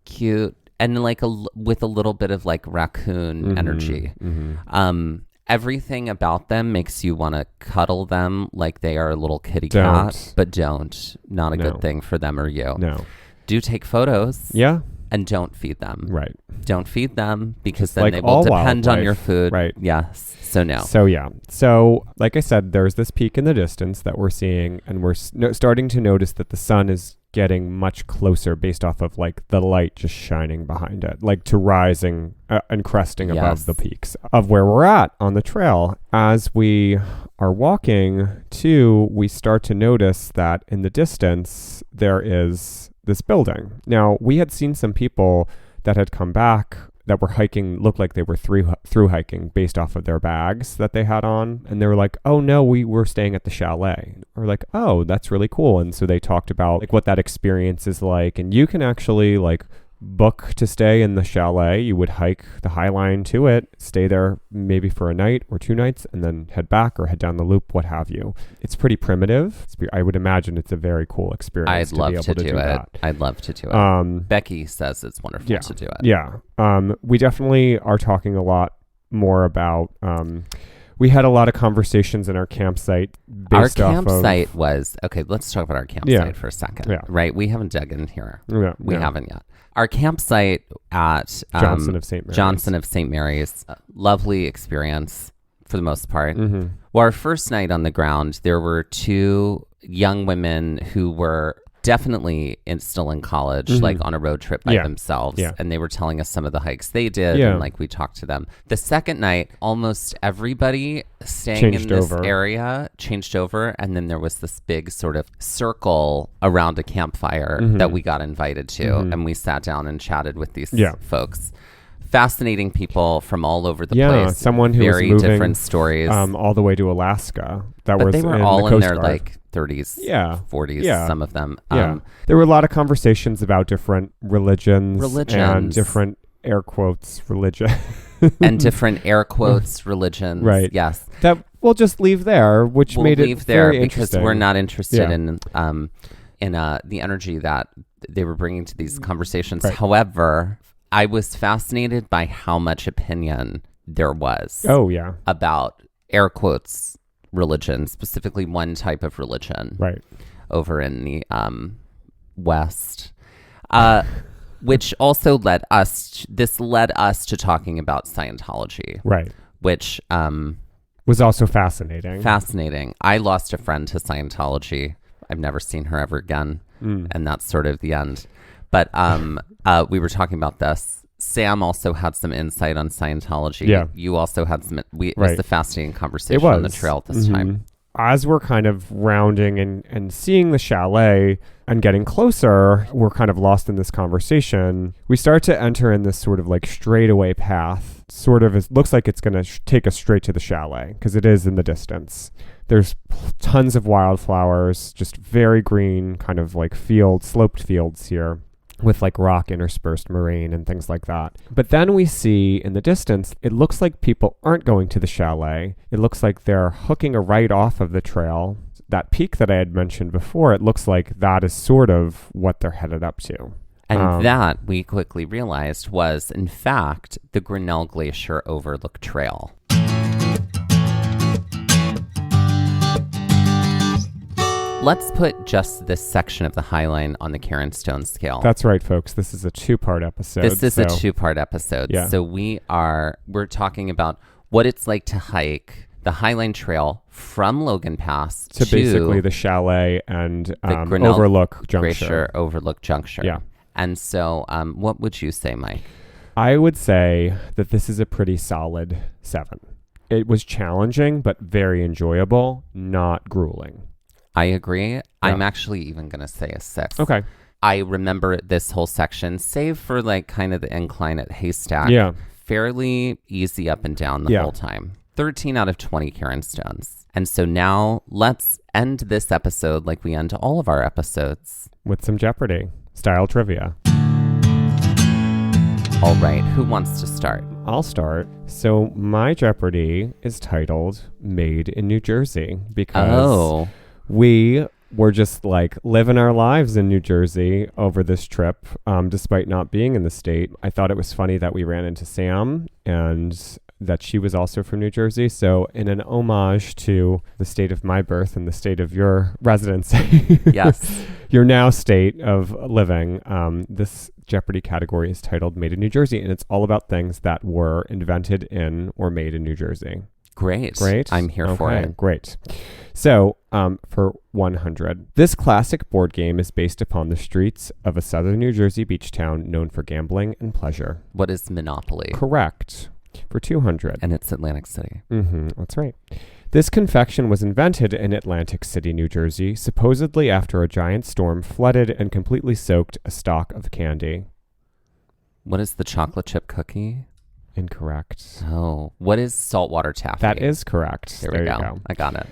Cute, and like with a little bit of like raccoon energy. Mm-hmm. Everything about them makes you want to cuddle them like they are a little kitty cat, but don't. Not a good thing for them or you. No. Do take photos. Yeah. And don't feed them. Right. Don't feed them because Just then like they will depend wildlife. on your food. Right. Yes. So no. So yeah. So like I said, there's this peak in the distance that we're seeing, and we're starting to notice that the sun is getting much closer based off of like the light just shining behind it, like to rising and cresting above the peaks of where we're at on the trail. As we are walking too, we start to notice that in the distance there is this building. Now, we had seen some people that had come back that were hiking, looked like they were through hiking based off of their bags that they had on. And they were like, oh no, we were staying at the chalet. Or like, oh, that's really cool. And so they talked about like what that experience is like. And you can actually like book to stay in the chalet. You would hike the Highline to it, stay there maybe for a night or 2 nights, and then head back or head down the loop, what have you. It's pretty primitive. I would imagine it's a very cool experience. I'd love to do it. That. I'd love to do it. Becky says it's wonderful to do it. Yeah. We definitely are talking a lot more about... we had a lot of conversations in our campsite. Our campsite was... Okay, let's talk about our campsite for a second. Yeah. Right? We haven't dug in here. We haven't yet. Our campsite at Johnson of St. Mary's, lovely experience for the most part. Mm-hmm. Well, our first night on the ground, there were 2 young women who were definitely still in college, like on a road trip by themselves. Yeah. And they were telling us some of the hikes they did, and like we talked to them. The second night, almost everybody staying in this area changed over, and then there was this big sort of circle around a campfire that we got invited to, and we sat down and chatted with these folks. Fascinating people from all over the place. Someone who very was moving, different stories, all the way to Alaska. But they were all in their like 30s, 40s, some of them. There were a lot of conversations about different religions. And different air quotes religion. And different air quotes religions. Right. Yes. That we'll just leave there, which we'll made leave it there very because we're not interested in the energy that they were bringing to these conversations. Right. However, I was fascinated by how much opinion there was. About air quotes religion, specifically one type of religion. Right. Over in the West. Which also led us to talking about Scientology. Right. Which was also fascinating. I lost a friend to Scientology. I've never seen her ever again. And that's sort of the end. But we were talking about this. Sam also had some insight on Scientology. Yeah. You also had some... It was a fascinating conversation on the trail at this time. As we're kind of rounding and seeing the chalet and getting closer, we're kind of lost in this conversation. We start to enter in this sort of like straightaway path. Sort of looks like it's going to take us straight to the chalet because it is in the distance. There's tons of wildflowers, just very green, kind of like sloped fields here, with like rock interspersed moraine and things like that. But then we see in the distance, it looks like people aren't going to the chalet. It looks like they're hooking a right off of the trail. That peak that I had mentioned before, it looks like that is sort of what they're headed up to. And that, we quickly realized, was, in fact, the Grinnell Glacier Overlook Trail. Let's put just this section of the Highline on the Karen Stone scale. That's right, folks. This is a 2-part episode. This is a 2-part episode. Yeah. So we're talking about what it's like to hike the Highline Trail from Logan Pass to basically the chalet and the Grinnell Overlook Juncture. Glacier Overlook Juncture. Yeah. And so what would you say, Mike? I would say that this is a pretty solid 7. It was challenging, but very enjoyable, not grueling. I agree. Yeah. I'm actually even going to say a 6. Okay. I remember this whole section, save for like kind of the incline at Haystack. Yeah. Fairly easy up and down the whole time. 13 out of 20 Karen Stones. And so now let's end this episode like we end all of our episodes. With some Jeopardy! Style trivia. All right. Who wants to start? I'll start. So my Jeopardy is titled Made in New Jersey because... we were just like living our lives in New Jersey over this trip, despite not being in the state. I thought it was funny that we ran into Sam and that she was also from New Jersey. So in an homage to the state of my birth and the state of your residency, Yes. your now state of living, this Jeopardy category is titled Made in New Jersey, and it's all about things that were invented in or made in New Jersey. Great. Great. I'm here for it. Great. So, for 100, this classic board game is based upon the streets of a southern New Jersey beach town known for gambling and pleasure. What is Monopoly? Correct. For 200. And it's Atlantic City. That's right. This confection was invented in Atlantic City, New Jersey, supposedly after a giant storm flooded and completely soaked a stock of candy. What is the chocolate chip cookie? Incorrect. Oh, what is saltwater taffy? That is correct. There we go. I got it.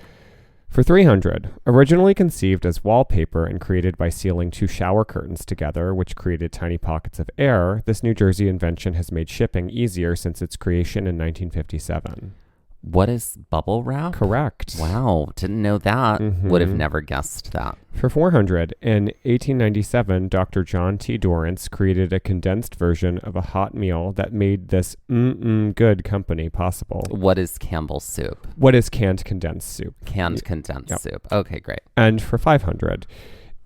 For 300, originally conceived as wallpaper and created by sealing two shower curtains together, which created tiny pockets of air, this New Jersey invention has made shipping easier since its creation in 1957. What is bubble wrap? Correct. Wow, didn't know that. Would have never guessed that. For 400, in 1897, Dr. John T. Dorrance created a condensed version of a hot meal that made this good company possible. What is Campbell's soup? What is canned condensed soup? Canned condensed soup. Okay, great. And for 500,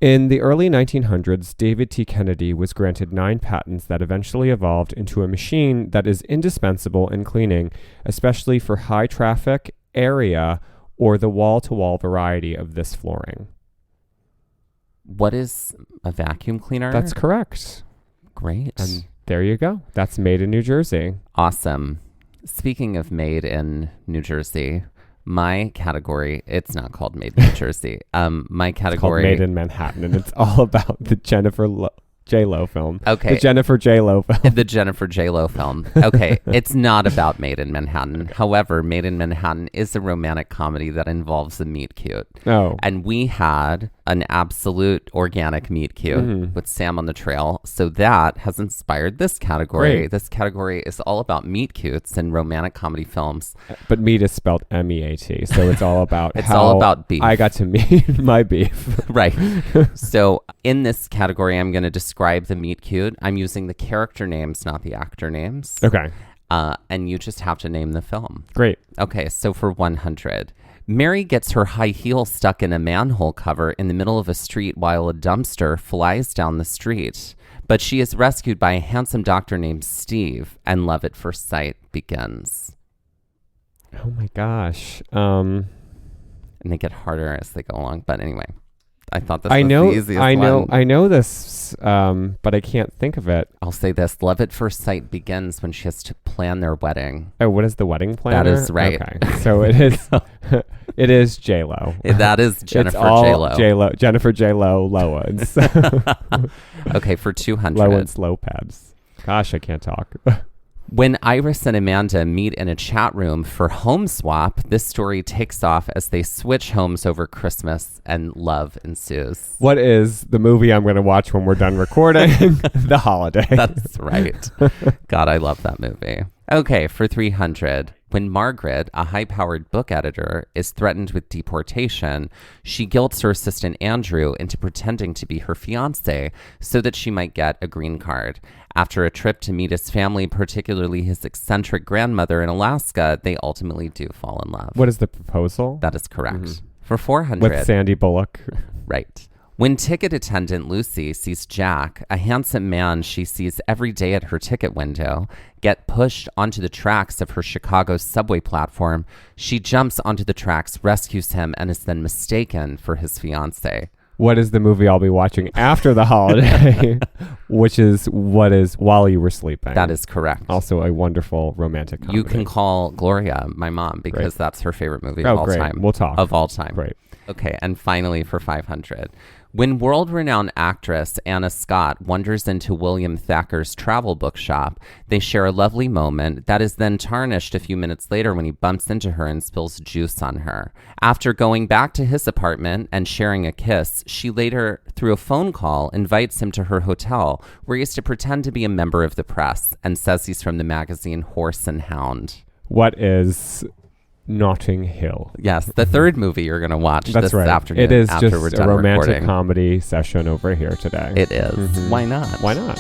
in the early 1900s, David T. Kennedy was granted 9 patents that eventually evolved into a machine that is indispensable in cleaning, especially for high traffic area or the wall-to-wall variety of this flooring. What is a vacuum cleaner? That's correct. Great. And there you go. That's made in New Jersey. Awesome. Speaking of made in New Jersey, my category, it's not called Made in New Jersey. My category... It's called Made in Manhattan, and it's all about the Jennifer J-Lo film. Okay. The Jennifer J-Lo film. The Jennifer J-Lo film. Okay. It's not about Made in Manhattan. However, Made in Manhattan is a romantic comedy that involves a meet cute. Oh. And we had an absolute organic meet cute with Sam on the Trail. So that has inspired this category. Great. This category is all about meet cutes and romantic comedy films. But meat is spelled M-E-A-T, so it's all about It's how all about beef. I got to meet my beef. Right. So in this category, I'm going to describe the meet cute. I'm using the character names, not the actor names. Okay. And you just have to name the film. Great. Okay, so for 100, Mary gets her high heel stuck in a manhole cover in the middle of a street while a dumpster flies down the street. But she is rescued by a handsome doctor named Steve, and love at first sight begins. Oh my gosh. And they get harder as they go along. But anyway, I thought this was the easiest one. I know this, but I can't think of it. I'll say this. Love at first sight begins when she has to plan their wedding. Oh, what is the wedding planner? That is right. Okay. So it is it is J-Lo. That is Jennifer it's all J-Lo. J-Lo. Jennifer J-Lo Lowens. Okay, for 200. Lowens Lopez. Gosh, I can't talk. When Iris and Amanda meet in a chat room for home swap, this story takes off as they switch homes over Christmas and love ensues. What is the movie I'm going to watch when we're done recording? The Holiday. That's right. God, I love that movie. Okay, for 300. When Margaret, a high-powered book editor, is threatened with deportation, she guilts her assistant Andrew into pretending to be her fiancé so that she might get a green card. After a trip to meet his family, particularly his eccentric grandmother in Alaska, they ultimately do fall in love. What is the proposal? That is correct. For 400. With Sandy Bullock. Right. When ticket attendant Lucy sees Jack, a handsome man she sees every day at her ticket window, get pushed onto the tracks of her Chicago subway platform, she jumps onto the tracks, rescues him, and is then mistaken for his fiancé. What is the movie I'll be watching after The Holiday? Which is what is While You Were Sleeping. That is correct. Also a wonderful romantic comedy. You can call Gloria my mom because that's her favorite movie of all time. We'll talk. Of all time. Great. Okay, and finally for 500. When world-renowned actress Anna Scott wanders into William Thacker's travel bookshop, they share a lovely moment that is then tarnished a few minutes later when he bumps into her and spills juice on her. After going back to his apartment and sharing a kiss, she later, through a phone call, invites him to her hotel, where he is to pretend to be a member of the press and says he's from the magazine Horse and Hound. What is Notting Hill? Yes, the third movie you're going to watch this afternoon. It is after just we're done a romantic recording. comedy session over here today. It is. Why not? Why not?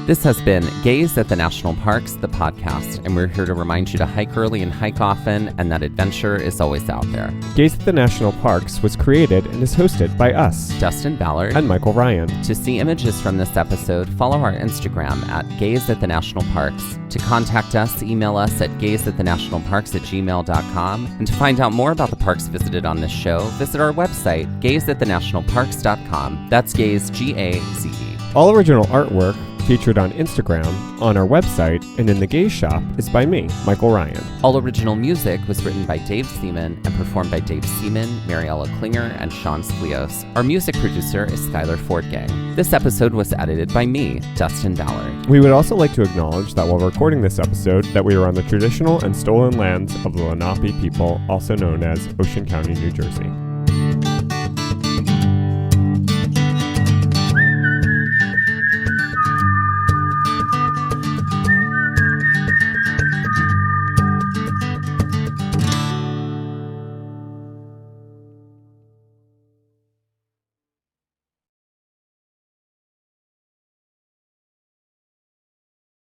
This has been Gaze at the National Parks, the podcast, and we're here to remind you to hike early and hike often, and that adventure is always out there. Gaze at the National Parks was created and is hosted by us, Dustin, Ballard, and Michael Ryan. To see images from this episode, follow our Instagram at Gaze at the National Parks. To contact us, email us at gazeatthenationalparks@gmail.com. And to find out more about the parks visited on this show, visit our website, gazeatthenationalparks.com. That's Gaze, G-A-Z-E. All original artwork featured on Instagram, on our website, and in the Gaze Shop is by me, Michael Ryan. All original music was written by Dave Seaman and performed by Dave Seaman, Mariella Klinger, and Sean Sklios. Our music producer is Skyler Fortgang. This episode was edited by me, Dustin Ballard. We would also like to acknowledge that while recording this episode, that we are on the traditional and stolen lands of the Lenape people, also known as Ocean County, New Jersey.